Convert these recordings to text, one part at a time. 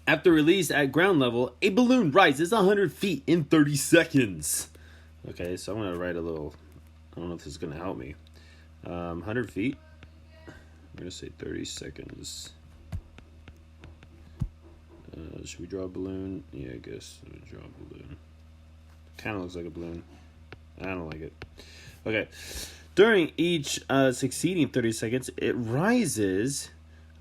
After release at ground level, a balloon rises 100 feet in 30 seconds. Okay, so I'm going to write a little, I don't know if this is going to help me. 100 feet. I'm going to say 30 seconds. Should we draw a balloon? Yeah, I guess we'll draw a balloon. Kind of looks like a balloon. I don't like it. Okay. During each succeeding 30 seconds, it rises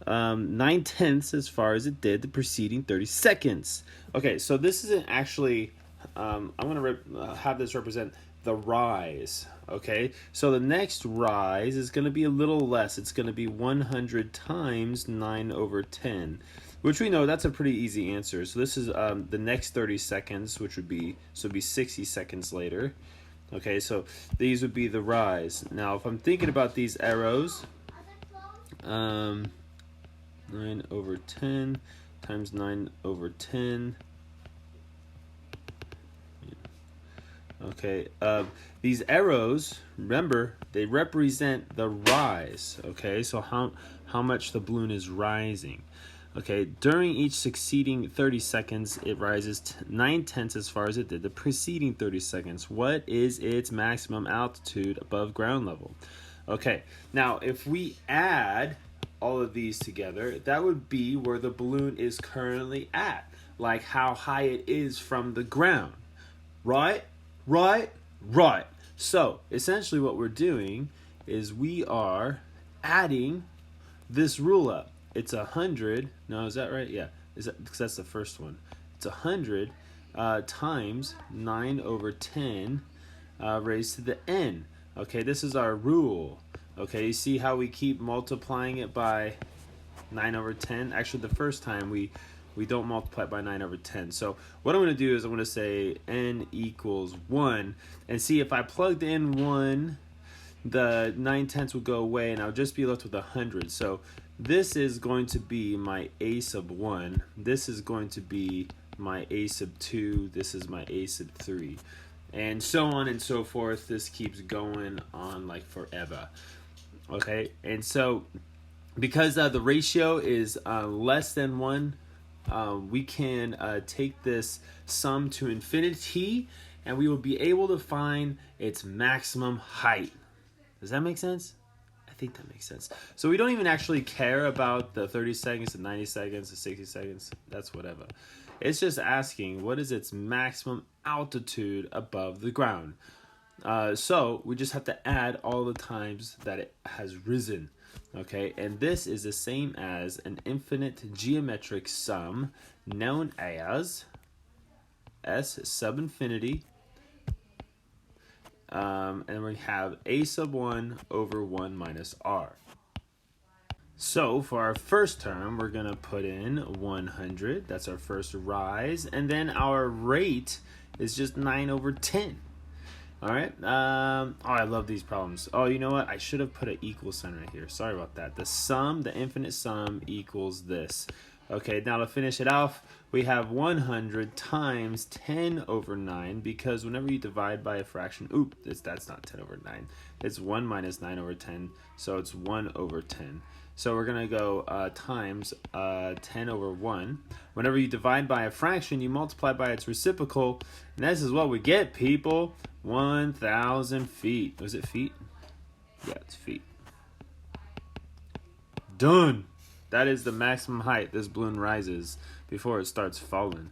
9/10 as far as it did the preceding 30 seconds. Okay, so this isn't actually, I'm going to have this represent the rise. Okay, so the next rise is going to be a little less. It's going to be 100 times 9/10, which we know that's a pretty easy answer. So this is the next 30 seconds, which would be, so it'd be 60 seconds later. Okay, so these would be the rise. Now, if I'm thinking about these arrows, 9/10 times 9/10. Okay, these arrows, remember, they represent the rise. Okay, so how much the balloon is rising. Okay, during each succeeding 30 seconds, it rises 9/10 as far as it did the preceding 30 seconds. What is its maximum altitude above ground level? Okay, now if we add all of these together, that would be where the balloon is currently at, like how high it is from the ground. Right? So essentially what we're doing is we are adding this rule up. It's 100. No, is that right? Yeah, is that, because that's the first one. It's 100 times 9/10 raised to the n. Okay, this is our rule. Okay, you see how we keep multiplying it by 9/10? Actually, the first time we don't multiply it by 9/10. So what I'm going to do is I'm going to say n equals 1. And see, if I plugged in 1, the 9/10 would go away, and I'll just be left with 100. So this is going to be my a sub 1. This is going to be my a sub 2. This is my a sub 3. And so on and so forth. This keeps going on like forever. Okay, and so because the ratio is less than 1, we can take this sum to infinity, and we will be able to find its maximum height. Does that make sense? I think that makes sense. So we don't even actually care about the 30 seconds, the 90 seconds, the 60 seconds. That's whatever. It's just asking what is its maximum altitude above the ground. So we just have to add all the times that it has risen. Okay, and this is the same as an infinite geometric sum known as S sub infinity. And we have a sub 1 over 1 minus r. So for our first term, we're going to put in 100. That's our first rise. And then our rate is just 9/10. All right. Oh, I love these problems. Oh, you know what? I should have put an equal sign right here. Sorry about that. The sum, the infinite sum equals this. Okay, now to finish it off, we have 100 times 10/9, because whenever you divide by a fraction, that's not 10/9. It's 1 minus 9/10, so it's 1/10. So we're going to go times 10/1. Whenever you divide by a fraction, you multiply by its reciprocal, and this is what we get, people. 1,000 feet. Was it feet? Yeah, it's feet. Done. That is the maximum height this balloon rises before it starts falling.